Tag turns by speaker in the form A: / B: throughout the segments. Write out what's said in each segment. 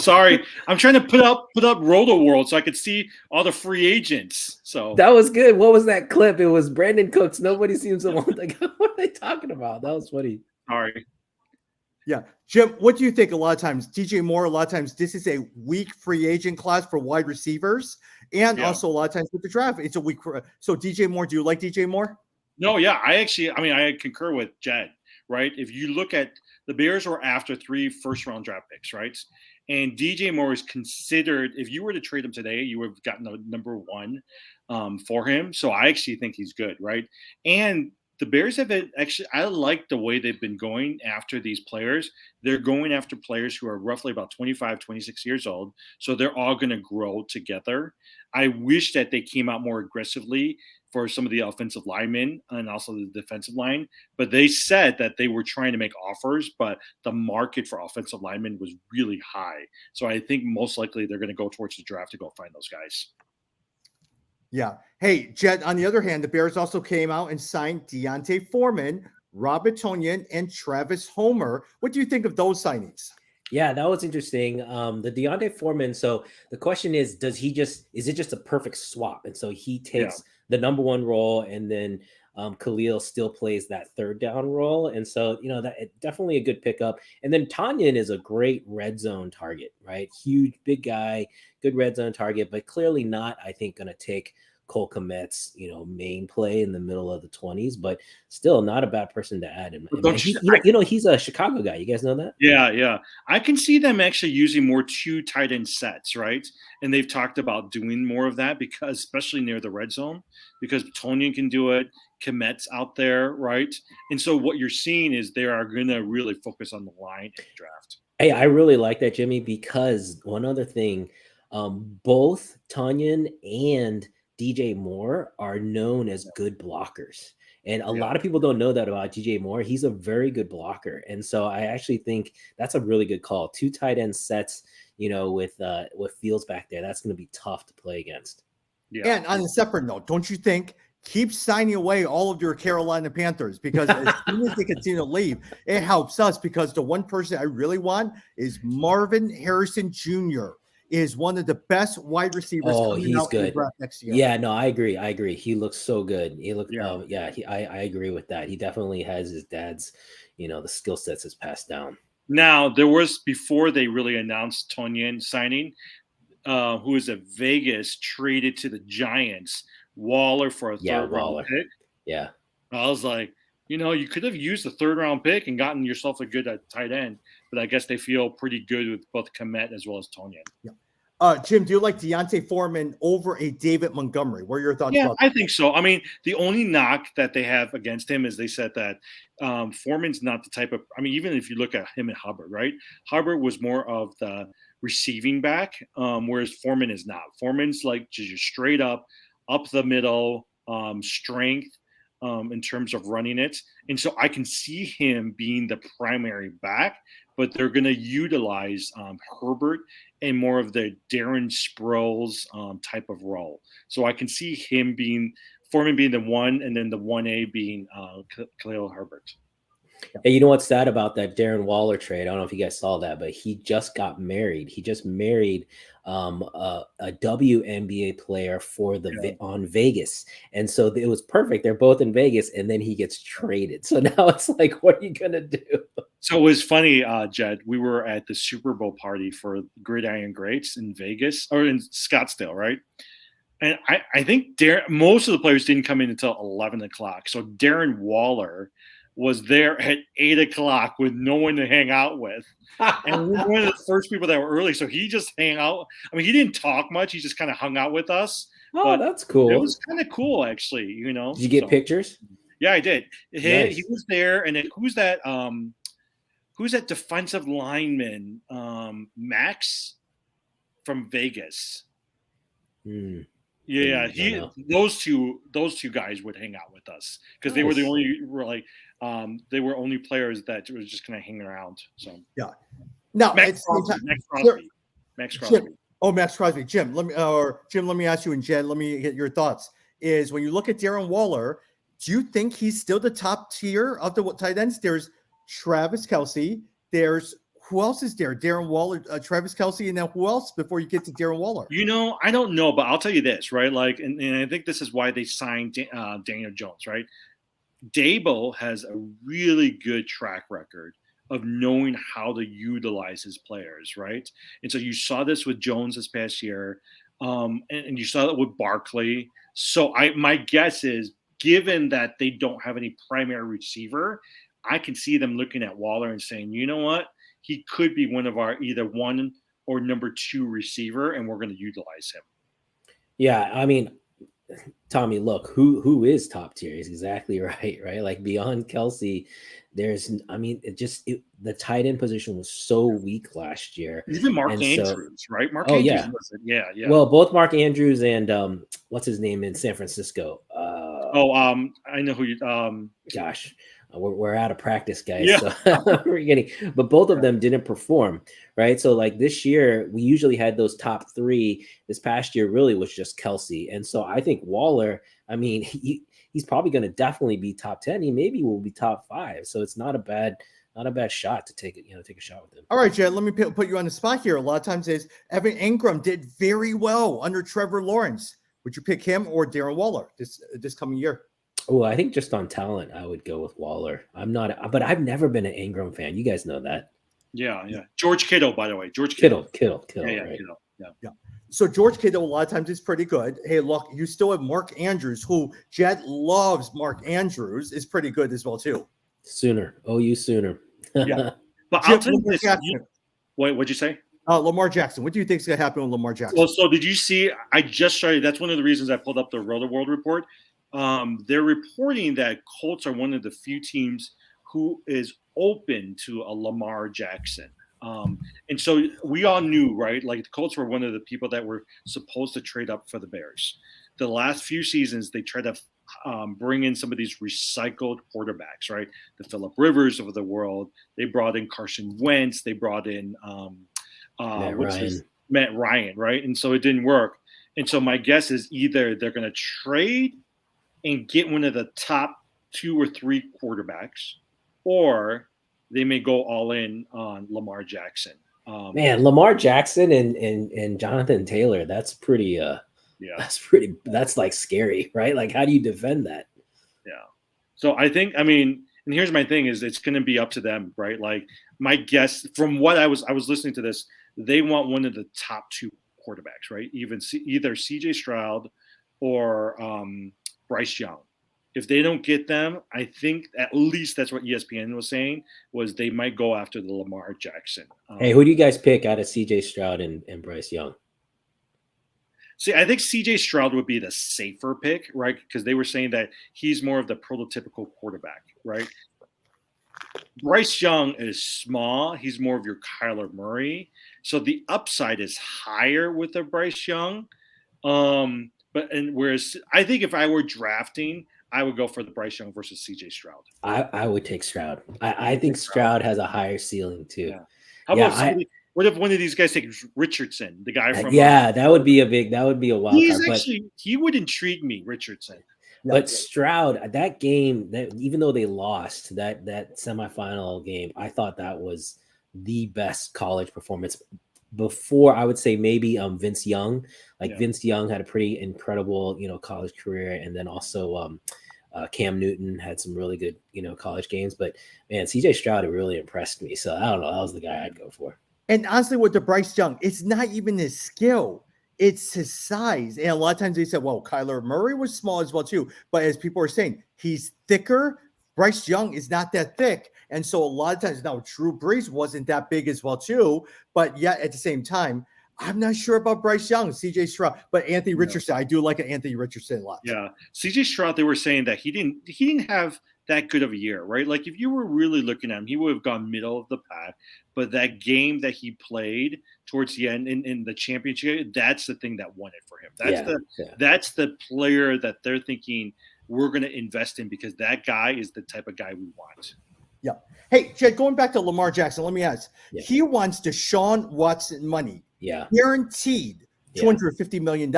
A: Sorry, I'm trying to put up Roto World so I could see all the free agents. So
B: That was good. What was that clip? It was Brandon Cooks. Nobody seems to want to go. What are they talking about? That was funny.
A: sorry.
C: Yeah. Jim, what do you think? A lot of times, DJ Moore, a lot of times this is a weak free agent class for wide receivers. And also a lot of times with the draft, it's a weak. So DJ Moore, do you like DJ Moore?
A: No, yeah, I concur with Jed, right? If you look at the Bears were after 3 first-round draft picks, right? And DJ Moore is considered, if you were to trade him today, you would have gotten the number 1 for him. So I actually think he's good, right? And the Bears have been I like the way they've been going after these players. They're going after players who are roughly about 25, 26 years old. So they're all going to grow together. I wish that they came out more aggressively for some of the offensive linemen and also the defensive line. But they said that they were trying to make offers, but the market for offensive linemen was really high. So I think most likely they're going to go towards the draft to go find those guys.
C: Yeah. Hey, Jed, on the other hand, the Bears also came out and signed D'Onta Foreman, Robert Tonyan, and Travis Homer. What do you think of those signings?
B: Yeah, that was interesting. The D'Onta Foreman. So the question is it just a perfect swap? And so he takes the number 1 role, and then Khalil still plays that third down role. And so, that definitely a good pickup. And then Tonyan is a great red zone target, right? Huge, big guy, good red zone target, but clearly not, I think, going to take Cole Kmet's, main play in the middle of the 20s, but still not a bad person to add. And he's a Chicago guy. You guys know that?
A: Yeah. I can see them actually using more 2 tight end sets, right? And they've talked about doing more of that because, especially near the red zone, because Tonyan can do it. Kmet's out there, right? And so what you're seeing is they are going to really focus on the line in the draft.
B: Hey, I really like that, Jimmy, because one other thing, both Tonyan and DJ Moore are known as good blockers. And a lot of people don't know that about DJ Moore. He's a very good blocker. And so I actually think that's a really good call. 2 tight end sets, with Fields back there, that's going to be tough to play against.
C: Yeah. And on a separate note, don't you think keep signing away all of your Carolina Panthers, because as soon as they continue to leave, it helps us, because the one person I really want is Marvin Harrison Jr. is one of the best wide receivers coming out in the draft next year.
B: Yeah, no, I agree. He looks so good. He looks, I agree with that. He definitely has his dad's, the skill sets is passed down.
A: Now, there was, before they really announced Tonyan signing, who is a Vegas traded to the Giants, Waller for a third-round pick.
B: Yeah.
A: I was like, you could have used the third-round pick and gotten yourself a good tight end, but I guess they feel pretty good with both Kmet as well as Tonyan.
C: Yeah. Jim, do you like D'Onta Foreman over a David Montgomery? What are your thoughts about that?
A: I think so. I mean, the only knock that they have against him is they said that Foreman's not the type of – even if you look at him and Hubbard, right? Hubbard was more of the receiving back, whereas Foreman is not. Foreman's like just straight up the middle, strength in terms of running it. And so I can see him being the primary back, but they're going to utilize Herbert in more of the Darren Sproles type of role. So I can see Foreman being the 1, and then the 1A being Khalil Herbert.
B: Hey, you know what's sad about that Darren Waller trade? I don't know if you guys saw that, but he just got married. He just married a WNBA player on Vegas. And so it was perfect. They're both in Vegas, and then he gets traded. So now it's like, what are you going to do?
A: So it was funny, Jed. We were at the Super Bowl party for Gridiron Greats in Vegas, or in Scottsdale, right? And I think most of the players didn't come in until 11 o'clock. So Darren Waller was there at 8 o'clock with no one to hang out with. And we were one of the first people that were early. So he just hang out. He didn't talk much. He just kind of hung out with us.
B: Oh, that's cool.
A: It was kind of cool, actually,
B: Did you get pictures?
A: Yeah, I did.
B: Nice.
A: He was there. And then who's that defensive lineman, Max from Vegas? Yeah, those two guys would hang out with us because they were the only players that was just kind of hanging around. So
C: yeah, no,
A: Max Crosby.
C: Max Crosby. Jim, let me ask you, and Jen, let me get your thoughts. Is when you look at Darren Waller, do you think he's still the top tier of the tight ends? There's Travis Kelce. There's Who else is there? Darren Waller, Travis Kelce, and then who else before you get to Darren Waller?
A: I don't know, but I'll tell you this, right? Like, and I think this is why they signed Daniel Jones, right? Dable has a really good track record of knowing how to utilize his players, right? And so you saw this with Jones this past year, and you saw that with Barkley. So my guess is, given that they don't have any primary receiver, I can see them looking at Waller and saying, you know what, he could be one of our either one or number two receiver, and we're going to utilize him.
B: Yeah, I mean, Tommy, look, who is top tier? He's exactly right, right? Like beyond Kelce, the tight end position was so weak last year.
A: Even Mark Andrews, right? Mark
B: Andrews,
A: yeah.
B: Well, both Mark Andrews and what's his name in San Francisco?
A: I know who you.
B: Gosh, we're out of practice, guys.
A: Yeah.
B: So we're getting, but both of them didn't perform, right? So like this year, we usually had those top three. This past year really was just Kelce, and so I think Waller. I mean, he's probably going to definitely be top 10. He maybe will be top 5. So it's not a bad shot to take a shot with him.
C: All right, Jed, let me put you on the spot here. A lot of times is Evan Ingram did very well under Trevor Lawrence. Would you pick him or Darren Waller this coming year?
B: Oh, I think just on talent, I would go with Waller. But I've never been an Ingram fan. You guys know that.
A: Yeah. George Kittle, by the way.
B: Kittle.
A: Yeah,
B: right?
A: Kittle. Yeah.
C: So George Kittle, a lot of times is pretty good. Hey, look, you still have Mark Andrews, who Jed loves. Mark Andrews is pretty good as well too.
B: Sooner.
C: Yeah.
A: But I'll tell you this. Wait, what'd you say?
C: Lamar Jackson. What do you think is going to happen with Lamar Jackson?
A: Well, so did you see? I just started. That's one of the reasons I pulled up the Roto World report. They're reporting that Colts are one of the few teams who is open to a Lamar Jackson. And so we all knew, right? Like the Colts were one of the people that were supposed to trade up for the Bears. The last few seasons, they tried to bring in some of these recycled quarterbacks, right? The Phillip Rivers of the world. They brought in Carson Wentz. They brought in Matt Ryan, right? And so it didn't work. And so my guess is either they're going to trade and get one of the top 2 or 3 quarterbacks, or they may go all in on Lamar Jackson.
B: Lamar Jackson and Jonathan Taylor, that's pretty that's like scary, right? Like, how do you defend that?
A: Yeah. So I think, and here's my thing is it's going to be up to them, right? Like my guess from what I was listening to this, they want one of the top 2 quarterbacks, right? Either CJ Stroud or Bryce Young. If they don't get them, I think at least that's what ESPN was saying, was they might go after the Lamar Jackson.
B: Hey, who do you guys pick out of CJ Stroud and Bryce Young?
A: See, I think CJ Stroud would be the safer pick, right? Because they were saying that he's more of the prototypical quarterback, right? Bryce Young is small. He's more of your Kyler Murray. So the upside is higher with the Bryce Young. Whereas I think if I were drafting, I would go for the Bryce Young versus CJ Stroud.
B: I would take Stroud. I think Stroud has a higher ceiling too.
A: Yeah. How about what if one of these guys takes Richardson, the guy from?
B: That would be a wild card.
A: He would intrigue me, Richardson.
B: But Stroud, that game, even though they lost that semifinal game, I thought that was the best college performance. Before, I would say maybe Vince Young. Vince Young had a pretty incredible, college career, and then also Cam Newton had some really good, college games. But man, CJ Stroud really impressed me. So I don't know, that was the guy I'd go for.
C: And honestly, with the Bryce Young, it's not even his skill; it's his size. And a lot of times they said, "Well, Kyler Murray was small as well too." But as people are saying, he's thicker. Bryce Young is not that thick. And so a lot of times now Drew Brees wasn't that big as well too, but yet at the same time, I'm not sure about Bryce Young, CJ Stroud, but Anthony Richardson. I do like Anthony Richardson a lot.
A: Yeah. CJ Stroud, they were saying that he didn't have that good of a year, right? Like if you were really looking at him, he would have gone middle of the pack. But that game that he played towards the end in the championship, that's the thing that won it for him. That's the player that they're thinking we're going to invest in because that guy is the type of guy we want.
C: Yeah. Hey, Jed, going back to Lamar Jackson, let me ask. Yeah. He wants Deshaun Watson money.
B: Yeah.
C: Guaranteed $250 million.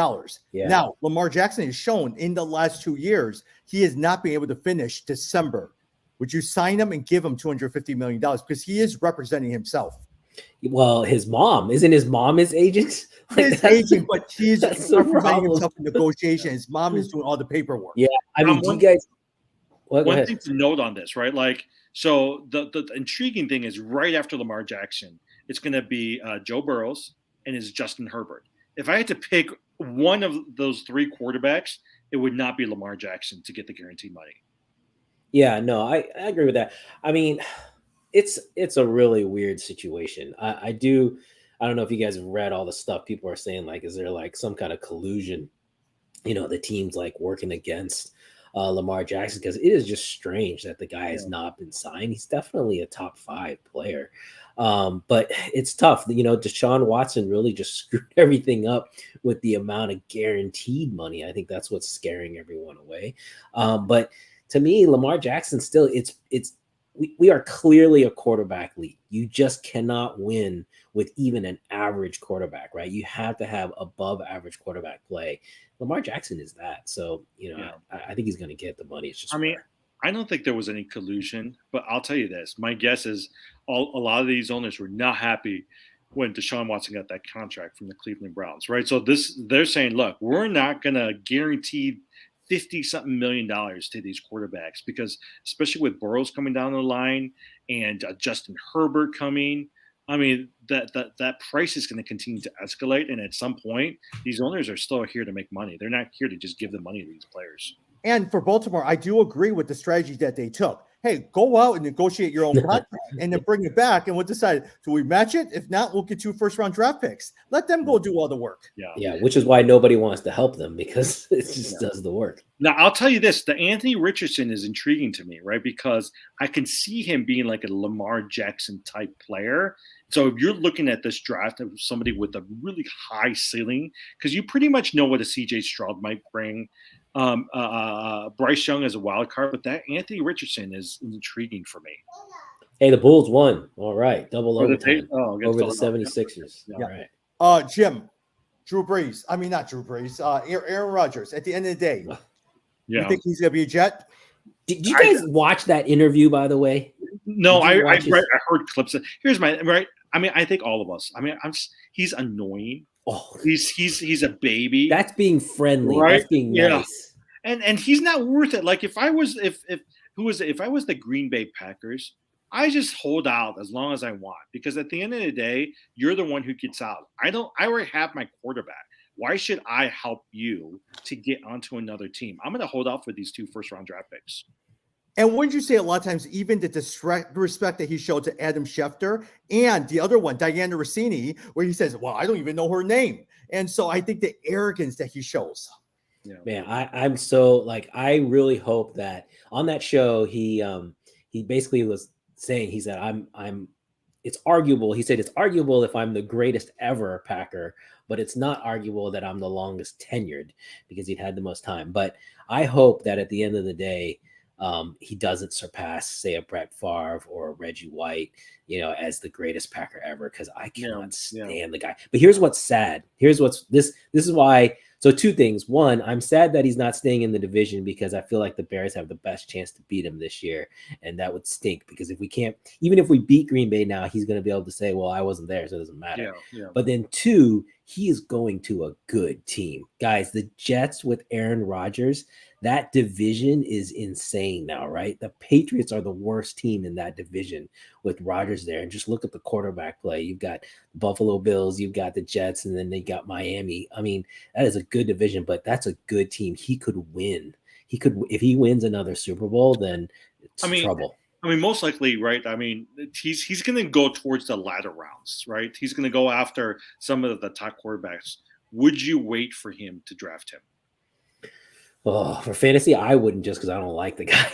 B: Yeah.
C: Now, Lamar Jackson has shown in the last 2 years, he has not been able to finish December. Would you sign him and give him $250 million? Because he is representing himself.
B: Well, his mom isn't his mom his agent. Like,
C: His agent, but he's
B: that's the
C: representing
B: problem.
C: himself in negotiation. His mom is doing all the paperwork.
B: Yeah, I mean, do you guys? Well, go
A: One
B: ahead.
A: thing to note on this, right? Like, so the intriguing thing is right after Lamar Jackson, it's going to be Joe Burrows and it's Justin Herbert. If I had to pick one of those three quarterbacks, it would not be Lamar Jackson to get the guaranteed money.
B: Yeah, no, I agree with that. I mean, it's a really weird situation. I don't know if you guys have read all the stuff people are saying, like, is there like some kind of collusion, the team's like working against Lamar Jackson, because it is just strange that the guy has not been signed. He's definitely a top 5 player. But it's tough. Deshaun Watson really just screwed everything up with the amount of guaranteed money. I think that's what's scaring everyone away. But to me, Lamar Jackson still, we are clearly a quarterback league. You just cannot win with even an average quarterback, right? You have to have above average quarterback play. Lamar Jackson is that. So, I think he's going to get the money. It's just,
A: I don't think there was any collusion, but I'll tell you this. My guess is a lot of these owners were not happy when Deshaun Watson got that contract from the Cleveland Browns, right? So they're saying, look, we're not going to guarantee $50-something million to these quarterbacks, because especially with Burrows coming down the line and Justin Herbert coming, I mean, that price is going to continue to escalate. And at some point, these owners are still here to make money. They're not here to just give the money to these players.
C: And for Baltimore, I do agree with the strategy that they took. Hey, go out and negotiate your own contract and then bring it back. And we'll decide, do we match it? If not, we'll get 2 first-round draft picks. Let them go do all the work.
B: Yeah, which is why nobody wants to help them, because it just does the work.
A: Now, I'll tell you this. The Anthony Richardson is intriguing to me, right? Because I can see him being like a Lamar Jackson type player. So if you're looking at this draft of somebody with a really high ceiling, because you pretty much know what a CJ Stroud might bring. Bryce Young as a wild card, but that Anthony Richardson is intriguing for me.
B: Hey, the Bulls won. All right. Double overtime over the 76ers.
C: Yeah.
B: All right.
C: Jim, Drew Brees. I mean, not Drew Brees. Aaron Rodgers. At the end of the day, you think he's going to be a Jet?
B: Did you guys watch that interview, by the way?
A: No, I heard clips. Here's my right. I mean, I think all of us. I mean, he's annoying.
B: Oh,
A: he's a baby.
B: That's being friendly.
A: Right?
B: That's being nice.
A: And he's not worth it. Like if I was the Green Bay Packers, I just hold out as long as I want, because at the end of the day, you're the one who gets out. I already have my quarterback. Why should I help you to get onto another team? I'm going to hold out for these 2 first-round draft picks.
C: And wouldn't you say a lot of times, even the respect that he showed to Adam Schefter and the other one, Diana Rossini, where he says, well, I don't even know her name. And so I think the arrogance that he shows.
B: Yeah. Man, I'm so like, I really hope that on that show, he basically was saying, he said, it's arguable. He said, it's arguable if I'm the greatest ever Packer, but it's not arguable that I'm the longest tenured, because he'd had the most time. But I hope that at the end of the day, he doesn't surpass, say, a Brett Favre or a Reggie White, as the greatest Packer ever, because I cannot stand the guy. But here's what's sad. This is why. So 2 things. One, I'm sad that he's not staying in the division, because I feel like the Bears have the best chance to beat him this year. And that would stink, because even if we beat Green Bay now, he's going to be able to say, well, I wasn't there, so it doesn't matter. Yeah. But then 2, he is going to a good team. Guys, the Jets with Aaron Rodgers, that division is insane now, right? The Patriots are the worst team in that division with Rodgers there. And just look at the quarterback play. You've got Buffalo Bills, you've got the Jets, and then they got Miami. I mean, that is a good division, but that's a good team. He could win. If he wins another Super Bowl, then it's trouble.
A: I mean, most likely, right? I mean, he's going to go towards the latter rounds, right? He's going to go after some of the top quarterbacks. Would you wait for him to draft him?
B: Oh, for fantasy, I wouldn't, just because I don't like the guy.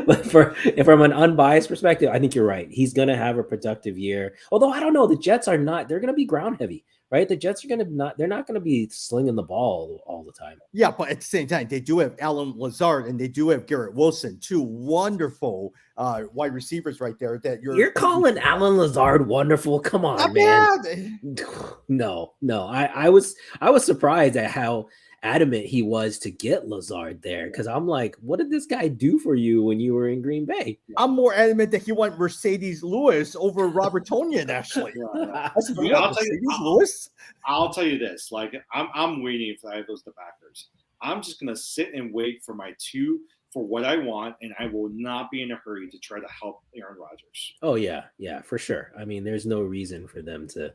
B: But from an unbiased perspective, I think you're right. He's going to have a productive year. Although I don't know, the Jets are not. They're going to be ground heavy, right? The Jets are they're not going to be slinging the ball all the time.
C: Yeah, but at the same time, they do have Alan Lazard and they do have Garrett Wilson, 2 wonderful wide receivers right there. That you're
B: calling Alan Lazard wonderful? Come on, man.
C: Bad.
B: No. I was surprised at how adamant he was to get Lazard there. Because I'm like, what did this guy do for you when you were in Green Bay?
C: I'm more adamant that he went Mercedes Lewis over Robert Tonyan, actually. I said,
A: I mean,
C: you want Mercedes Lewis?
A: I'll tell you this: like, I'm waiting if I goes the Packers. I'm just gonna sit and wait for my two for what I want, and I will not be in a hurry to try to help Aaron Rodgers.
B: Oh yeah, for sure. I mean, there's no reason for them to.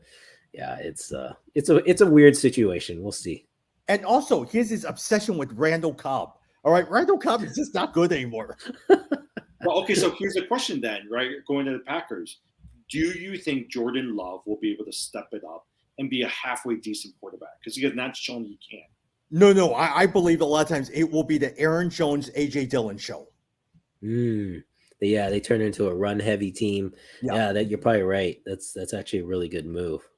B: Yeah, it's a weird situation. We'll see.
C: And also, here's his obsession with Randall Cobb. All right, Randall Cobb is just not good anymore.
A: Well, okay, so here's the question then, right? Going to the Packers, do you think Jordan Love will be able to step it up and be a halfway decent quarterback? Because he has not shown he can.
C: No, I believe a lot of times it will be the Aaron Jones, AJ Dillon show.
B: Yeah, they turn into a run-heavy team.
C: Yeah.
B: That you're probably right. That's actually a really good move.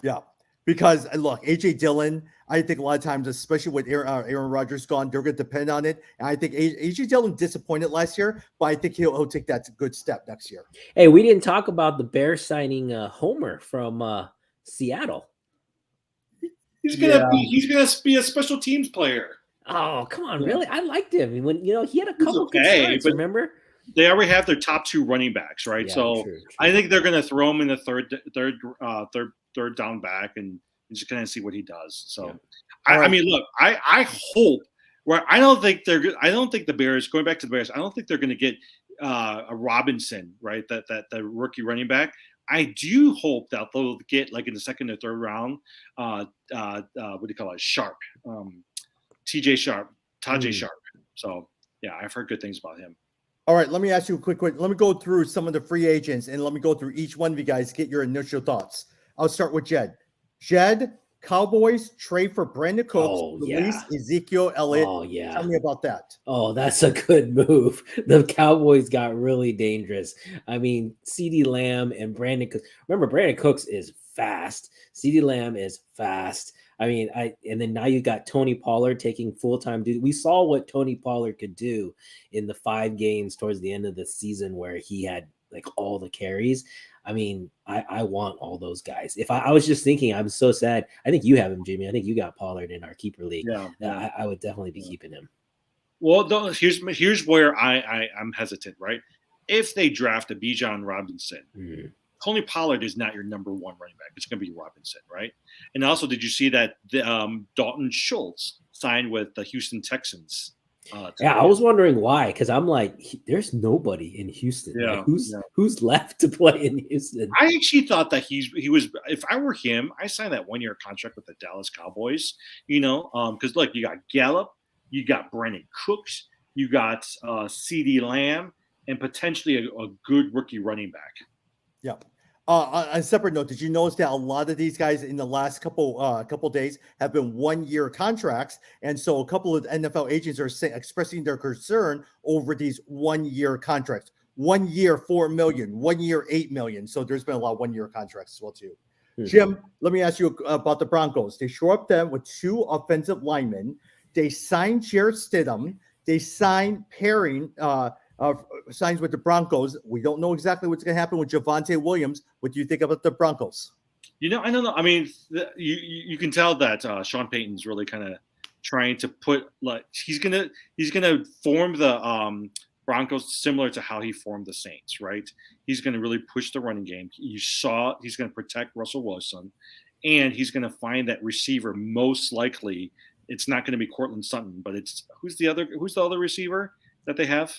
C: Yeah, because look, AJ Dillon, I think a lot of times, especially with Aaron Rodgers gone, they're going to depend on it. And I think AJ Dillon disappointed last year, but I think he'll take that good step next year.
B: Hey, we didn't talk about the Bears signing Homer from Seattle.
A: He's gonna be a special teams player.
B: Oh, come on, really? I liked him when he had a couple good starts,
A: but
B: remember?
A: They already have their top two running backs, right?
B: Yeah,
A: so
B: true.
A: I think they're going to throw him in the third down back and just kind of see what he does. So,
B: Yeah.
A: I mean, look, I hope. Where I don't think the Bears, going back to the Bears, I don't think they're going to get a Robinson, right? That the rookie running back. I do hope that they'll get, like, in the second or third round, what do you call it? Sharp, TJ Sharp, Tajay Sharp. So yeah, I've heard good things about him.
C: All right, let me ask you a quick. Let me go through some of the free agents and let me go through each one of you guys, get your initial thoughts. I'll start with Jed. Jed, Cowboys trade for Brandon Cooks, release Ezekiel Elliott.
B: Oh, yeah.
C: Tell me about that.
B: Oh, that's a good move. The Cowboys got really dangerous. I mean, CeeDee Lamb and Brandon Cooks. Remember, Brandon Cooks is fast. CeeDee Lamb is fast. I mean, and then now you got Tony Pollard taking full-time duty. We saw what Tony Pollard could do in the 5 games towards the end of the season where he had like all the carries. I mean, I want all those guys. If I was just thinking, I'm so sad. I think you have him, Jimmy. I think you got Pollard in our keeper league.
A: Yeah.
B: I would definitely be keeping him.
A: Well, here's where I'm hesitant, right? If they draft a Bijan Robinson, Tony Pollard is not your number one running back. It's going to be Robinson, right? And also, did you see that Dalton Schultz signed with the Houston Texans?
B: I was wondering why, because I'm like, there's nobody in Houston.
A: Yeah,
B: like, who's left to play in Houston?
A: I actually thought that he was. If I were him, I signed that 1-year contract with the Dallas Cowboys. Because look, you got Gallup, you got Brandon Cooks, you got CeeDee Lamb, and potentially a good rookie running back.
C: Yeah. On a separate note, did you notice that a lot of these guys in the last couple days have been 1-year contracts, and so a couple of NFL agents are expressing their concern over these 1-year contracts. 1 year $4 million, 1 year $8 million. So there's been a lot of 1-year contracts as well too. Jim, let me ask you about the Broncos. They show up then with 2 offensive linemen. They signed Jarrett Stidham. They signed Perry. Signs with the Broncos. We don't know exactly what's going to happen with Javonte Williams. What do you think about the Broncos?
A: I don't know. I mean, you can tell that Sean Payton's really kind of trying to put, like, he's gonna form the Broncos similar to how he formed the Saints, right? He's going to really push the running game. You saw he's going to protect Russell Wilson, and he's going to find that receiver. Most likely, it's not going to be Cortland Sutton, but it's who's the other receiver that they have?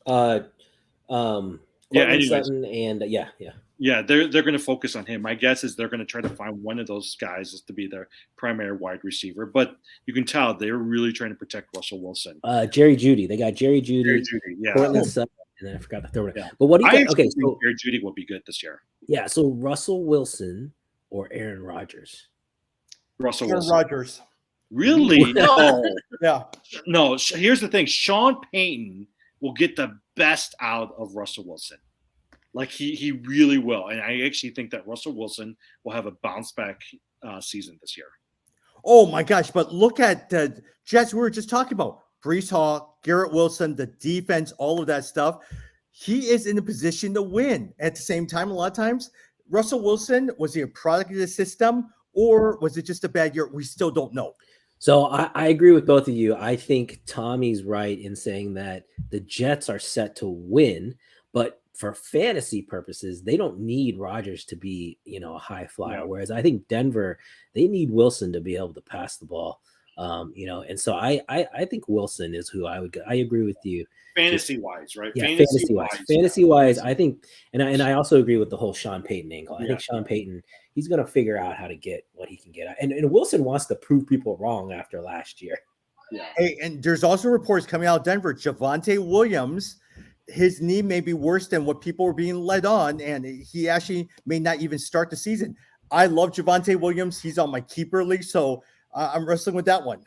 A: Sutton
B: and
A: they're going to focus on him. My guess is they're going to try to find one of those guys to be their primary wide receiver, but you can tell they're really trying to protect Russell Wilson.
B: Jerry Jeudy, they got Jerry Jeudy,
A: yeah.
B: Cortland Sutton, and then I forgot to throw it. Yeah. But what do you think? Okay, so
A: Jerry Jeudy will be good this year.
B: Yeah, so Russell Wilson or Aaron Rodgers?
C: Aaron Rodgers.
A: Really? No.
C: Yeah.
A: No. Here's the thing: Sean Payton will get the best out of Russell Wilson. Like he really will. And I actually think that Russell Wilson will have a bounce back season this year.
C: Oh my gosh. But look at the Jets we were just talking about. Breece Hall, Garrett Wilson, the defense, all of that stuff. He is in a position to win. At the same time, a lot of times, Russell Wilson, was he a product of the system, or was it just a bad year? We still don't know.
B: So I agree with both of you. I think Tommy's right in saying that the Jets are set to win, but for fantasy purposes, they don't need Rodgers to be, a high flyer.
A: Yeah.
B: Whereas I think Denver, they need Wilson to be able to pass the ball. And so I think Wilson is who I would go. I agree with you.
A: Fantasy wise, right?
B: Yeah, fantasy wise, I think, and I also agree with the whole Sean Payton angle. I think Sean Payton, he's going to figure out how to get what he can get. And Wilson wants to prove people wrong after last year.
A: Yeah.
C: Hey, and there's also reports coming out of Denver. Javonte Williams, his knee may be worse than what people were being led on, and he actually may not even start the season. I love Javonte Williams. He's on my keeper league, so I'm wrestling with that one.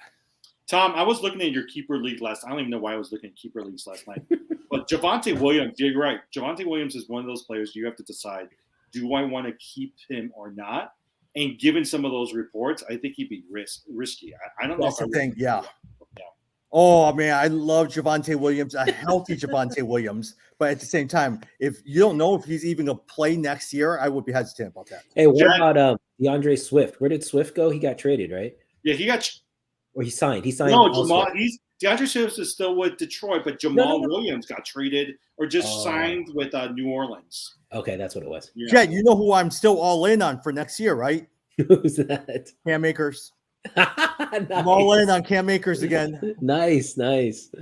A: Tom, I was looking at your keeper league I don't even know why I was looking at keeper leagues last night. But Javonte Williams, you're right. Javonte Williams is one of those players you have to decide, do I want to keep him or not? And given some of those reports, I think he'd be risky. I don't know.
C: That's the thing, yeah. Oh, man, I love Javonte Williams, a healthy Javonte Williams. But at the same time, if you don't know if he's even going to play next year, I would be hesitant about that.
B: Hey, what about DeAndre Swift? Where did Swift go? He got traded, right?
A: Yeah, he got –
B: or he signed. He signed.
A: No, Jamal. DeAndre Swift is still with Detroit, but Jamal Williams got traded or just signed with New Orleans.
B: Okay, that's what it was.
C: Yeah. Jet, you know who I'm still all in on for next year, right?
B: Who's that?
C: Cam Akers.
B: Nice.
C: I'm all in on Cam Akers again.
B: Nice.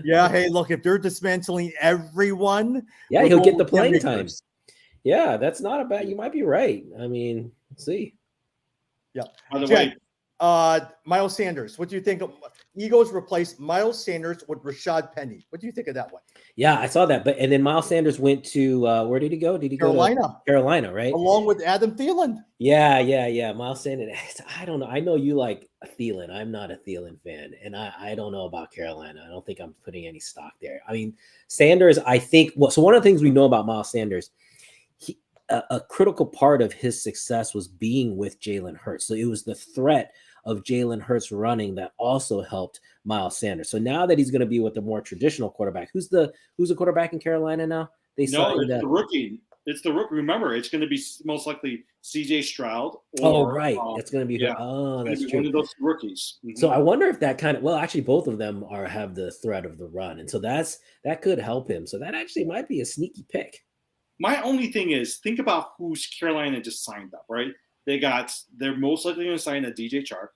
C: Yeah, hey, look, if they're dismantling everyone,
B: he'll get the playing time. Yeah, that's not a bad. You might be right. I mean, let's see.
C: Yeah.
A: By the way.
C: Miles Sanders. What do you think? Eagles replaced Miles Sanders with Rashad Penny. What do you think of that one?
B: Yeah, I saw that. And then Miles Sanders went to where did he go? Did he go to Carolina, right?
C: Along with Adam Thielen.
B: Yeah. Miles Sanders. I don't know. I know you like Thielen. I'm not a Thielen fan, and I don't know about Carolina. I don't think I'm putting any stock there. I mean, Sanders. I think. Well, so one of the things we know about Miles Sanders, a critical part of his success was being with Jalen Hurts. So it was the threat of Jalen Hurts running that also helped Miles Sanders. So now that he's going to be with the more traditional quarterback, who's the quarterback in Carolina now?
A: It's the rookie. It's the rookie. Remember, it's going to be most likely CJ Stroud.
B: Right. It's going to be that's true.
A: One of those rookies. Mm-hmm.
B: So I wonder if that actually both of them have the threat of the run, and so that could help him. So that actually might be a sneaky pick.
A: My only thing is, think about who's Carolina just signed up, right? They're most likely going to sign a DJ Chark.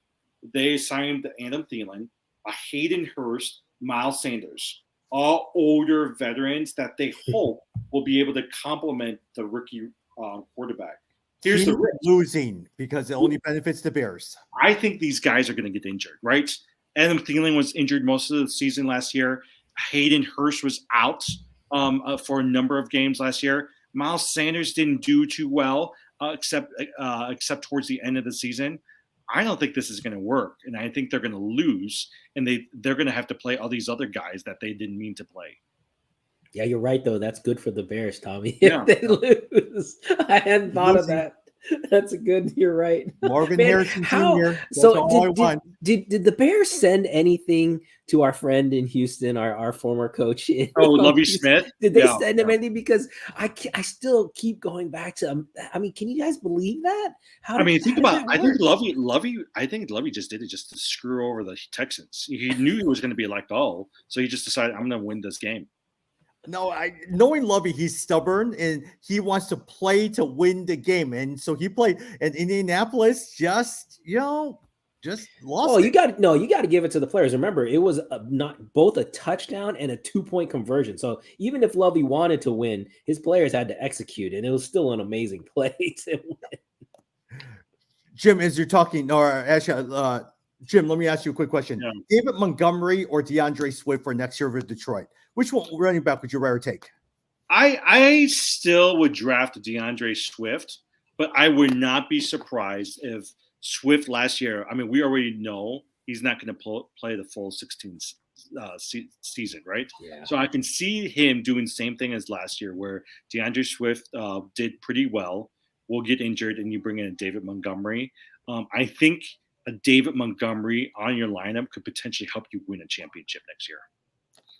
A: They signed Adam Thielen, a Hayden Hurst, Miles Sanders, all older veterans that they hope will be able to complement the rookie quarterback. Here's the risk.
C: Losing because it only benefits the Bears.
A: I think these guys are going to get injured, right? Adam Thielen was injured most of the season last year. Hayden Hurst was out for a number of games last year. Miles Sanders didn't do too well. Except towards the end of the season. I don't think this is going to work, and I think they're going to lose, and they're going to have to play all these other guys that they didn't mean to play.
B: Yeah, you're right, though. That's good for the Bears, Tommy.
A: Yeah.
B: If they lose. I hadn't thought of that. That's a good. You're right.
C: Marvin Harrison Jr.
B: So did the Bears send anything to our friend in Houston, our former coach?
A: Lovie Smith.
B: Did they send him anything? Because I still keep going back to. I mean, can you guys believe that?
A: Think about it. I think Lovie just did it just to screw over the Texans. He knew he was going to be let go, so he just decided, I'm going to win this game.
C: No, knowing Lovie, he's stubborn and he wants to play to win the game. And so he played in Indianapolis, just lost.
B: Oh, you got to give it to the players. Remember, it was not both a touchdown and a 2-point conversion. So even if Lovie wanted to win, his players had to execute, and it was still an amazing play to win.
C: Jim, as you're talking, or actually, Jim, let me ask you a quick question. Yeah. David Montgomery or DeAndre Swift for next year with Detroit? Which one running back would you rather take?
A: I still would draft DeAndre Swift, but I would not be surprised if Swift last year, I mean, we already know he's not going to play the full 16 season, right?
B: Yeah.
A: So I can see him doing the same thing as last year where DeAndre Swift did pretty well, will get injured, and you bring in a David Montgomery. I think a David Montgomery on your lineup could potentially help you win a championship next year.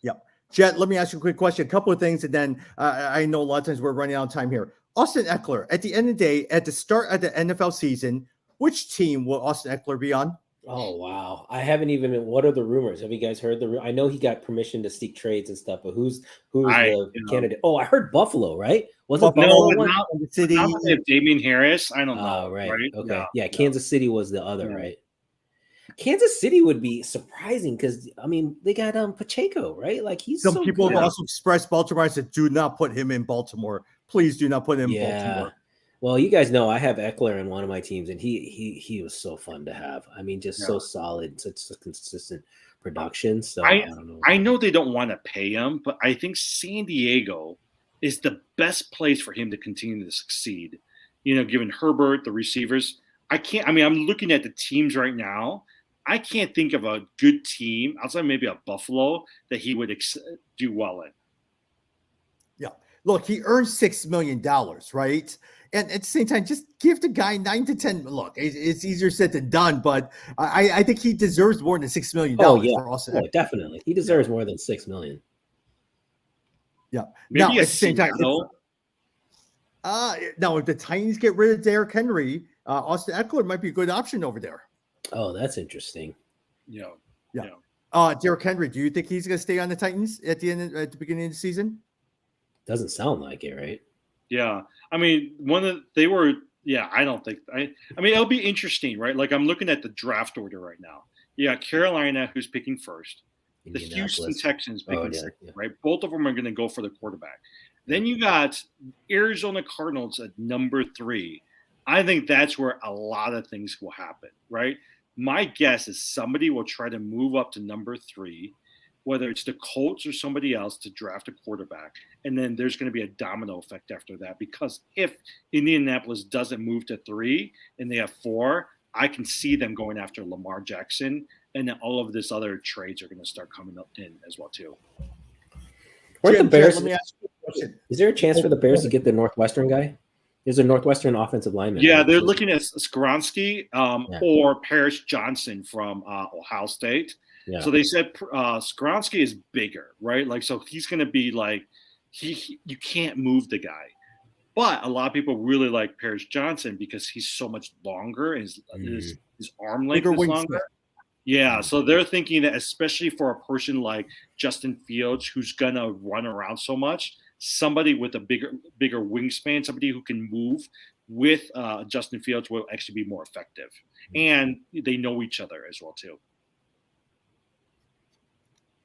C: Yep. Jet, let me ask you a quick question. A couple of things, and then I know a lot of times we're running out of time here. Austin Eckler, at the end of the day, at the start of the NFL season, which team will Austin Eckler be on?
B: Oh wow! I haven't even. What are the rumors? Have you guys heard the? I know he got permission to seek trades and stuff, but who's the candidate? Oh, I heard Buffalo, right? Was it Buffalo?
A: No,
B: one?
A: not
C: the city.
A: Not Damian Harris. I don't know.
B: Right.
A: Right.
B: Okay. Yeah. Kansas City was the other, right? Kansas City would be surprising because I mean they got Pacheco, right? Like he's
C: some
B: so
C: people
B: good.
C: have also expressed Baltimore. I said, do not put him in Baltimore. Please do not put him in Baltimore.
B: Well, you guys know I have Eckler in one of my teams, and he was so fun to have. I mean, just so solid, such a consistent production. So I don't know.
A: I know they don't want to pay him, but I think San Diego is the best place for him to continue to succeed. You know, given Herbert, the receivers. I'm looking at the teams right now. I can't think of a good team outside maybe a Buffalo that he would do well in.
C: Yeah. Look, he earned $6 million, right? And at the same time, just give the guy 9 to 10. Look, it's easier said than done, but I think he deserves more than $6 million.
B: Oh, yeah. Definitely. He deserves more than $6 million.
C: Yeah.
A: Maybe
C: now, at the same time, now if the Titans get rid of Derrick Henry, Austin Eckler might be a good option over there.
B: Oh, that's interesting.
C: Yeah. Derrick Henry, do you think he's going to stay on the Titans at the beginning of the season?
B: Doesn't sound like it, right?
A: Yeah. I mean, I don't think I mean, it'll be interesting, right? Like I'm looking at the draft order right now. Yeah, Carolina, who's picking first. The Houston Texans picking second, right? Both of them are going to go for the quarterback. Then you got Arizona Cardinals at number 3. I think that's where a lot of things will happen, right? My guess is somebody will try to move up to number 3, whether it's the Colts or somebody else, to draft a quarterback. And then there's going to be a domino effect after that, because if Indianapolis doesn't move to 3 and they have 4, I can see them going after Lamar Jackson, and then all of this other trades are going to start coming up in as well too.
B: Let me ask you a question. Is there a chance for the Bears to get the Northwestern guy? There's a Northwestern offensive lineman.
A: Yeah, they're looking at Skoronski or Paris Johnson from Ohio State. Yeah. So they said Skoronski is bigger, right? Like, so he's going to be like, you can't move the guy. But a lot of people really like Paris Johnson because he's so much longer. His arm length is longer. Yeah, so they're thinking that especially for a person like Justin Fields, who's going to run around so much, somebody with a bigger wingspan, somebody who can move with Justin Fields will actually be more effective. And they know each other as well too.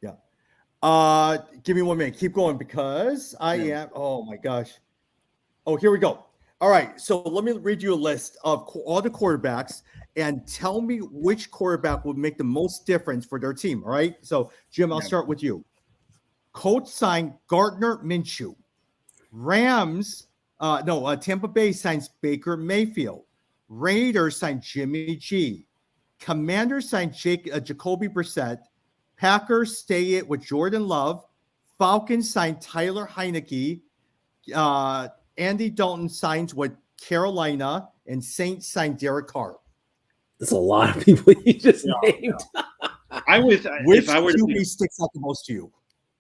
C: Yeah. Give me 1 minute. Keep going because I am. Oh my gosh. Oh, here we go. All right. So let me read you a list of all the quarterbacks and tell me which quarterback would make the most difference for their team. All right. So Jim, I'll start with you. Colts signed Gardner Minshew. Tampa Bay signs Baker Mayfield. Raiders signed Jimmy G. Commanders signed Jacoby Brissett. Packers stay it with Jordan Love. Falcons signed Tyler Heineke. Andy Dalton signs with Carolina, and Saints signed Derek Carr.
B: That's a lot of people you just named.
C: Which QB sticks out the most to you?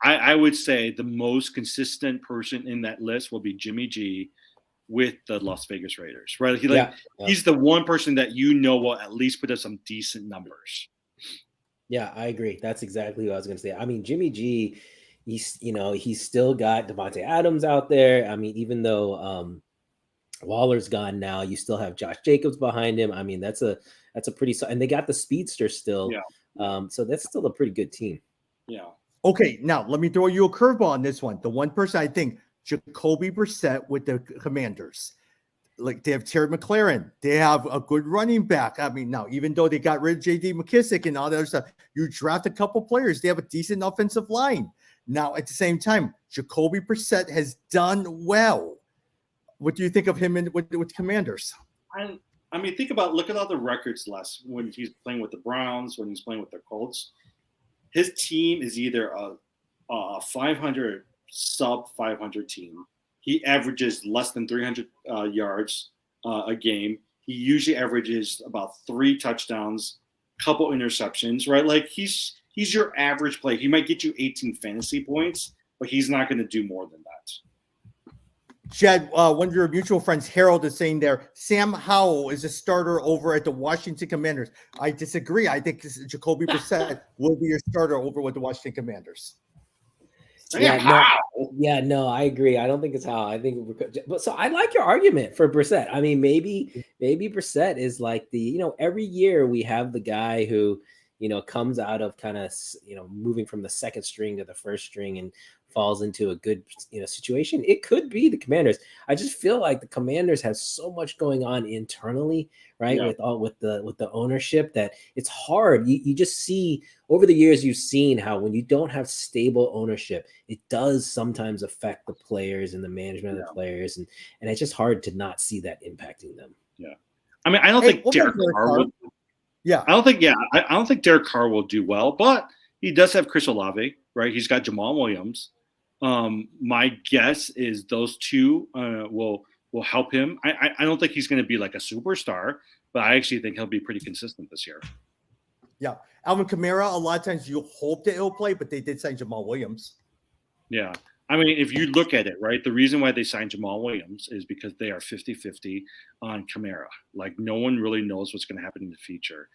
A: I would say the most consistent person in that list will be Jimmy G with the Las Vegas Raiders, right? He's the one person that will at least put up some decent numbers.
B: Yeah, I agree. That's exactly what I was going to say. I mean, Jimmy G, he's still got Devontae Adams out there. I mean, even though Waller's gone now, you still have Josh Jacobs behind him. I mean, that's a pretty, and they got the speedster still. Yeah. So that's still a pretty good team.
A: Yeah.
C: Okay, now let me throw you a curveball on this one. The one person I think, Jacoby Brissett with the Commanders. Like, they have Terry McLaurin. They have a good running back. I mean, now, even though they got rid of J.D. McKissick and all that other stuff, you draft a couple players. They have a decent offensive line. Now, at the same time, Jacoby Brissett has done well. What do you think of him with Commanders?
A: I mean, look at all the records less when he's playing with the Browns, when he's playing with the Colts. His team is either a 500 sub 500 team. He averages less than 300 yards a game. He usually averages about 3 touchdowns, couple interceptions, right? Like he's your average player. He might get you 18 fantasy points, but he's not going to do more than that.
C: Jed, one of your mutual friends, Harold, is saying there, Sam Howell is a starter over at the Washington Commanders. I disagree. I think Jacoby Brissett will be your starter over with the Washington Commanders.
B: No, I agree. I don't think it's how. I think, but so I like your argument for Brissett. I mean, maybe Brissett is like the, every year we have the guy who, comes out of kind of, moving from the second string to the first string and falls into a good, situation. It could be the Commanders. I just feel like the Commanders have so much going on internally, right?
A: Yeah.
B: With the ownership that it's hard. You just see over the years, you've seen how when you don't have stable ownership, it does sometimes affect the players and the management of the players. And it's just hard to not see that impacting them.
A: Yeah. I mean, I don't think Derek Carr will.
C: Yeah.
A: I don't think Derek Carr will do well, but he does have Chris Olave, right? He's got Jamal Williams. My guess is those two will help him. I don't think he's going to be like a superstar, but I actually think he'll be pretty consistent this year.
C: Yeah. Alvin Kamara, a lot of times you hope that he'll play, but they did sign Jamal Williams.
A: Yeah. I mean, if you look at it, right, the reason why they signed Jamal Williams is because they are 50-50 on Kamara. Like, no one really knows what's going to happen in the future.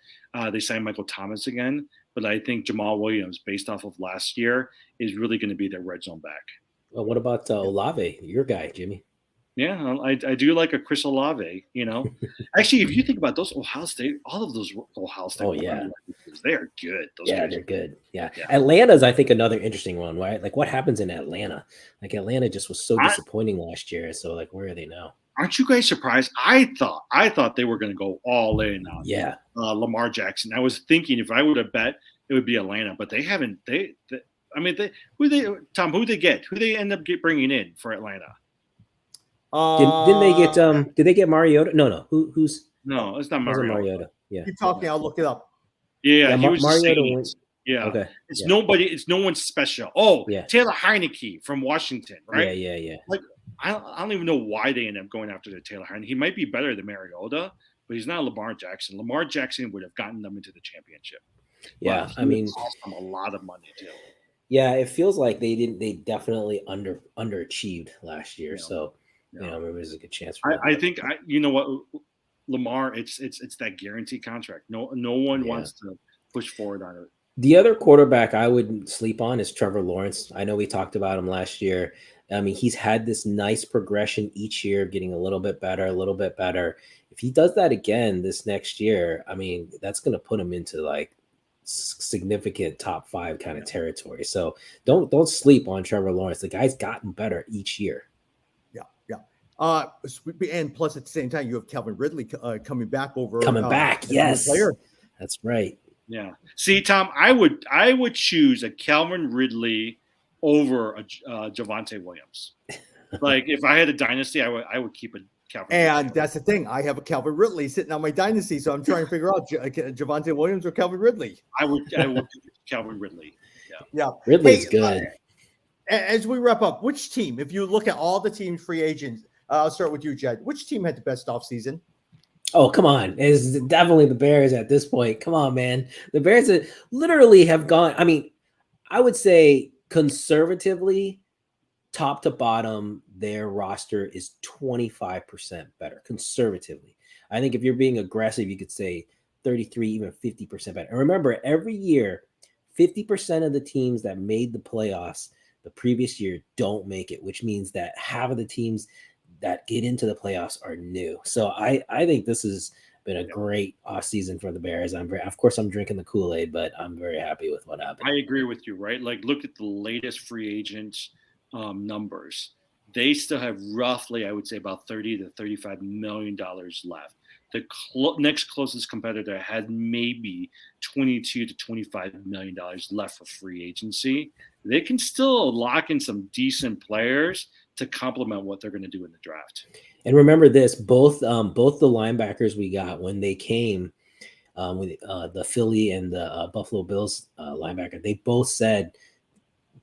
A: They signed Michael Thomas again, but I think Jamal Williams, based off of last year, is really going to be their red zone back.
B: Well, what about Olave, your guy, Jimmy?
A: Yeah, I do like a Chris Olave, Actually, if you think about those Ohio State, all of those Ohio State, they are good.
B: They're good. Yeah. Atlanta's, I think, another interesting one, right? Like, what happens in Atlanta? Like, Atlanta just was so disappointing last year. So, like, where are they now?
A: Aren't you guys surprised? I thought they were going to go all in on Lamar Jackson. I was thinking if I would have bet, it would be Atlanta, but they haven't. Who they get? Who they end up bringing in for Atlanta?
B: Didn't they get did they get Mariota? No. Who's
A: no, it's not Mariota.
B: Mariota. Yeah.
C: Keep talking, I'll look it up.
A: Yeah, he was
B: Mariota.
A: Yeah.
B: Okay.
A: It's nobody, it's no one special. Oh, yeah. Taylor Heineke from Washington, right?
B: Yeah.
A: Like I don't even know why they end up going after the Taylor Heineke. He might be better than Mariota, but he's not Lamar Jackson. Lamar Jackson would have gotten them into the championship.
B: Yeah, I mean,
A: cost them a lot of money too.
B: Yeah, it feels like they definitely underachieved last year. So maybe there's a good chance for
A: I think you know what, Lamar, it's that guaranteed contract. No one wants to push forward on it.
B: The other quarterback I wouldn't sleep on is Trevor Lawrence. I know we talked about him last year. I mean, he's had this nice progression each year, getting a little bit better. If he does that again this next year, I mean, that's going to put him into like significant top 5 kind of territory. So don't sleep on Trevor Lawrence. The guy's gotten better each year.
C: And plus at the same time, you have Calvin Ridley coming back.
B: Yes, player. That's right.
A: Yeah. See, Tom, I would choose a Calvin Ridley over a Javonte Williams. Like if I had a dynasty, I would keep a Calvin.
C: And Ridley. That's the thing. I have a Calvin Ridley sitting on my dynasty, so I'm trying to figure out Javonte Williams or Calvin Ridley.
A: I would Calvin Ridley.
C: Yeah.
B: Ridley's good.
C: As we wrap up, which team, if you look at all the teams free agents, I'll start with you, Jed. Which team had the best offseason?
B: Oh, come on. It's definitely the Bears at this point. Come on, man. The Bears literally have gone. I mean, I would say conservatively, top to bottom, their roster is 25% better. Conservatively. I think if you're being aggressive, you could say 33, even 50% better. And remember, every year, 50% of the teams that made the playoffs the previous year don't make it, which means that half of the teams that get into the playoffs are new. So I think this has been a great offseason for the Bears. Of course, I'm drinking the Kool-Aid, but I'm very happy with what happened.
A: I agree with you, right? Like, look at the latest free agents numbers. They still have roughly, I would say, about $30 to $35 million left. The next closest competitor had maybe $22 to $25 million left for free agency. They can still lock in some decent players to complement what they're going to do in the draft.
B: And remember this, both the linebackers we got when they came, with the Philly and the Buffalo Bills linebacker, they both said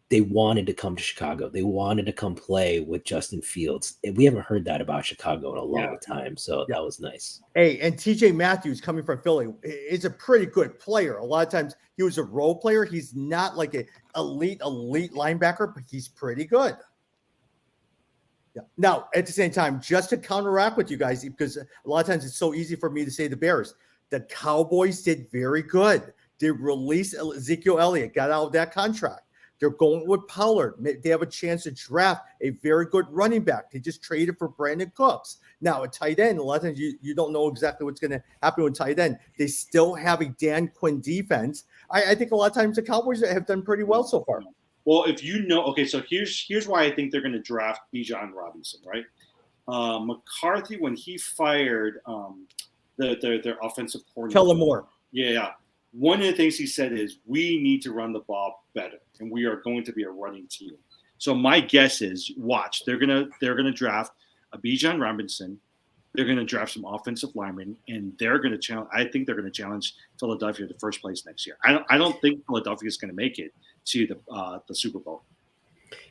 B: they wanted to come to Chicago. They wanted to come play with Justin Fields. And we haven't heard that about Chicago in a long time. So that was nice.
C: Hey, and TJ Matthews coming from Philly is a pretty good player. A lot of times he was a role player. He's not like an elite linebacker, but he's pretty good. Yeah. Now, at the same time, just to counteract with you guys, because a lot of times it's so easy for me to say the Bears, the Cowboys did very good. They released Ezekiel Elliott, got out of that contract. They're going with Pollard. They have a chance to draft a very good running back. They just traded for Brandon Cooks. Now, a tight end, a lot of times you don't know exactly what's going to happen with tight end. They still have a Dan Quinn defense. I think a lot of times the Cowboys have done pretty well so far.
A: Well, if you know, okay, so here's why I think they're going to draft Bijan Robinson, right? McCarthy, when he fired their offensive coordinator,
C: Kellen Moore.
A: Yeah. One of the things he said is we need to run the ball better, and we are going to be a running team. So my guess is, watch, they're gonna draft a Bijan Robinson. They're going to draft some offensive linemen, and they're going to challenge. I think they're going to challenge Philadelphia to first place next year. I don't think Philadelphia is going to make it to the Super Bowl.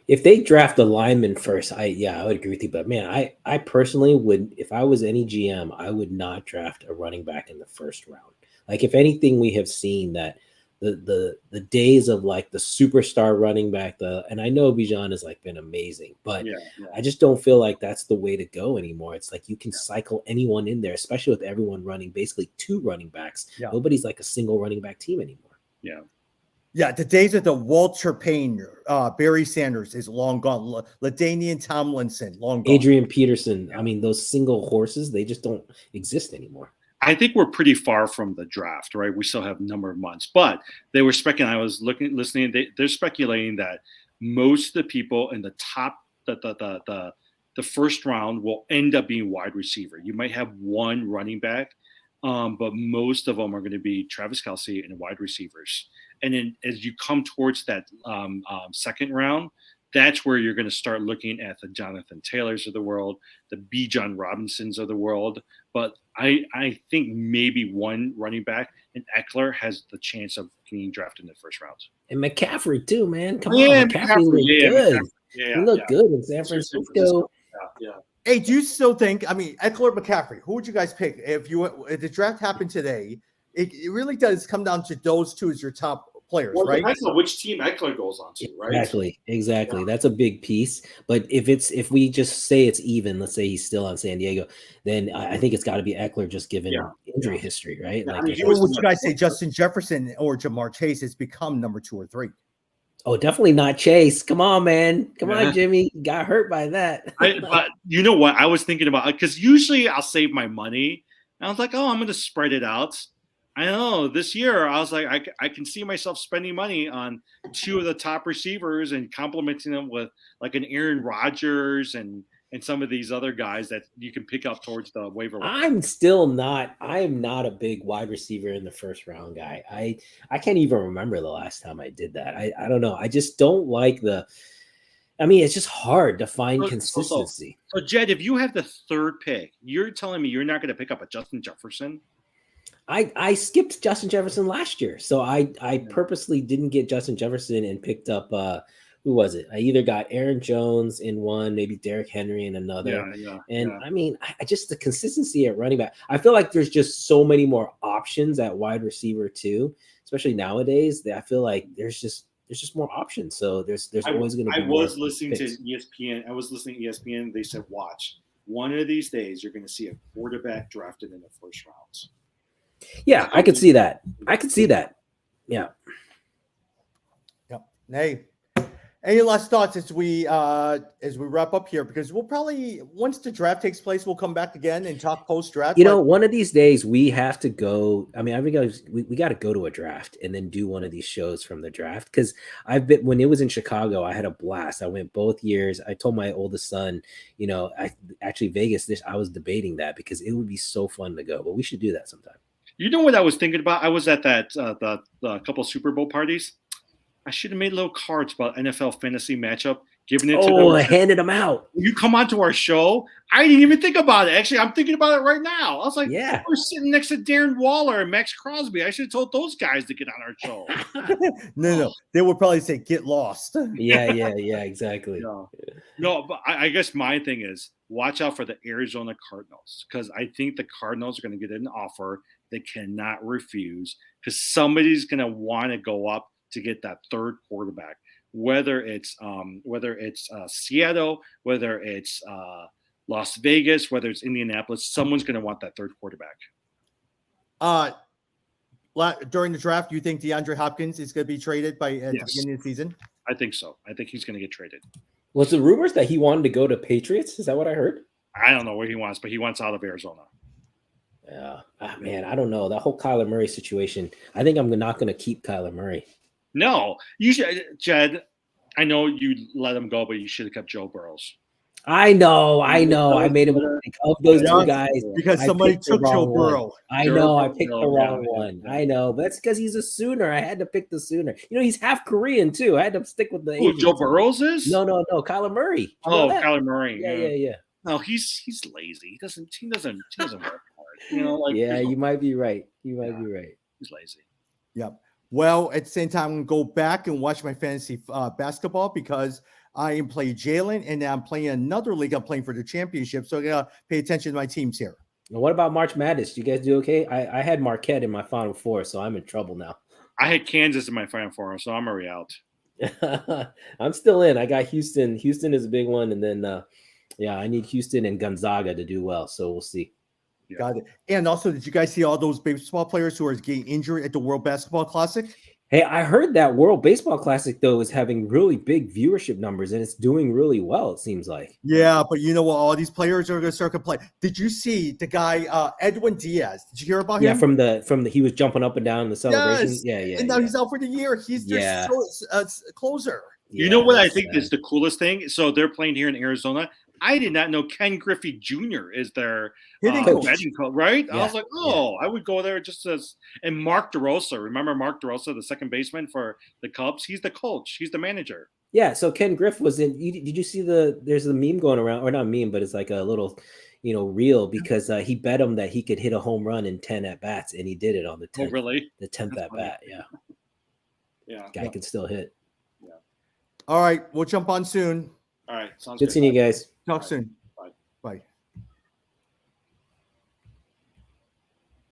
B: If they draft a lineman first, I would agree with you. But man, I personally would, if I was any GM, I would not draft a running back in the first round. Like, if anything, we have seen that the days of like the superstar running back, and I know Bijan has like been amazing, but I just don't feel like that's the way to go anymore. It's like you can cycle anyone in there, especially with everyone running basically two running backs. Yeah. Nobody's like a single running back team anymore.
C: Yeah, the days of the Walter Payne, Barry Sanders is long gone. LaDainian Tomlinson, long gone.
B: Adrian Peterson. I mean, those single horses, they just don't exist anymore.
A: I think we're pretty far from the draft, right? We still have a number of months, but they were speculating. I was listening. They're speculating that most of the people in the top, the first round will end up being wide receiver. You might have one running back, but most of them are going to be Travis Kelce and wide receivers. And then as you come towards that second round, that's where you're going to start looking at the Jonathan Taylors of the world, the Bijan Robinsons of the world. But I think maybe one running back, and Eckler has the chance of being drafted in the first round.
B: And McCaffrey too, man. Come on, McCaffrey looked good. He looked good in San Francisco.
C: Hey, do you still think? I mean, Eckler, McCaffrey. Who would you guys pick if the draft happened today? It really does come down to those two as your top players, right?
A: Depends on which team Eckler goes on to, right?
B: Exactly. Yeah. That's a big piece. But if we just say it's even, let's say he's still on San Diego, then I think it's got to be Eckler, just given injury history, right?
C: Like, would you guys say Justin Jefferson or Jamar Chase has become number 2 or 3?
B: Oh, definitely not Chase. Come on, man. Come on, Jimmy. Got hurt by that.
A: But you know what? I was thinking about, because usually I'll save my money. And I was like, I'm going to spread it out. I know this year I was like, I can see myself spending money on 2 of the top receivers and complimenting them with like an Aaron Rodgers and some of these other guys that you can pick up towards the waiver wire.
B: I am not a big wide receiver in the first round guy. I can't even remember the last time I did that. I don't know. I just don't like it's just hard to find consistency.
A: So Jed, if you have the 3rd pick, you're telling me you're not going to pick up a Justin Jefferson?
B: I skipped Justin Jefferson last year. So I purposely didn't get Justin Jefferson and picked up who was it? I either got Aaron Jones in one, maybe Derrick Henry in another. I mean, I just the consistency at running back. I feel like there's just so many more options at wide receiver too, especially nowadays. That I feel like there's just more options. So there's always going to be.
A: I was listening to ESPN. They said, watch, one of these days you're going to see a quarterback drafted in the first rounds.
B: Yeah, I could see that. Yeah.
C: Yep. Hey, any last thoughts as we wrap up here? Because we'll probably, once the draft takes place, we'll come back again and talk post draft.
B: One of these days we have to go. I mean, I think we got to go to a draft and then do one of these shows from the draft. Because when it was in Chicago, I had a blast. I went both years. I told my oldest son, Vegas. I was debating that because it would be so fun to go. But we should do that sometime.
A: You know what I was thinking about? I was at that the couple Super Bowl parties. I should have made little cards about NFL fantasy matchup, giving it to them.
B: Oh, handed them out.
A: You come onto our show. I didn't even think about it. Actually, I'm thinking about it right now. I was like, we're sitting next to Darren Waller and Max Crosby. I should have told those guys to get on our show.
C: No. They would probably say, get lost.
B: Yeah, exactly.
A: No, but I guess my thing is watch out for the Arizona Cardinals, because I think the Cardinals are going to get an offer they cannot refuse, because somebody's going to want to go up to get that 3rd quarterback. whether it's Seattle, whether it's Las Vegas, whether it's Indianapolis, someone's going to want that third quarterback.
C: During the draft, you think DeAndre Hopkins is going to be traded by at the
A: Yes.
C: beginning of the season?
A: I think so. I think he's going to get traded.
B: Was the rumors that he wanted to go to Patriots? Is that what I heard?
A: I don't know where he wants, but he wants out of Arizona.
B: Yeah, man, I don't know that whole Kyler Murray situation. I think I'm not going to keep Kyler Murray.
A: No, you should, Jed. I know you let him go, but you should have kept Joe Burrows.
B: I know. I made a mistake of those two guys
C: because somebody took Joe Burrow.
B: I know. I picked the wrong one. I know. But that's because he's a Sooner. I had to pick the Sooner. You know, he's half Korean too. I had to stick with the.
A: Who, Joe Burrows is?
B: No. Kyler Murray.
A: Kyler Murray.
B: Yeah.
A: No, he's lazy. He doesn't work hard. You know, like
B: you might be right. You might be right.
A: He's lazy.
C: Yep. Well, at the same time, I'm going to go back and watch my fantasy basketball because I am playing Jalen and I'm playing another league. I'm playing for the championship. So I got to pay attention to my teams here.
B: Now, what about March Madness? Do you guys do okay? I had Marquette in my Final Four, so I'm in trouble now.
A: I had Kansas in my Final Four, so I'm already out.
B: I'm still in. I got Houston. Houston is a big one. And then, I need Houston and Gonzaga to do well. So we'll see.
A: Yeah.
C: Got it. And also, did you guys see all those baseball players who are getting injured at the World Basketball Classic?
B: Hey, I heard that World Baseball Classic, though, is having really big viewership numbers, and it's doing really well, it seems like.
C: Yeah, but you know what? All these players are going to start complaining. Did you see the guy, Edwin Diaz? Did you hear about him?
B: Yeah, from the he was jumping up and down in the celebration.
C: Yes.
B: Yeah.
C: And now he's out for the year. He's their closer.
A: You know what I think is the coolest thing? So they're playing here in Arizona. I did not know Ken Griffey Jr. is their
C: Hitting coach,
A: right?
B: Yeah.
A: I was like, I would go there just as. And Mark DeRosa, remember Mark DeRosa, the second baseman for the Cubs? He's the coach. He's the manager.
B: Yeah. So Ken Griff was in. Did you see there's a meme going around, or not meme, but it's like a little, reel because he bet him that he could hit a home run in 10 at bats, and he did it on the 10th.
A: Oh, really?
B: The 10th at bat. Yeah.
A: Yeah.
B: Guy can still hit.
C: All right, we'll jump on soon.
A: All right. Sounds
B: Good seeing you guys.
C: Talk soon.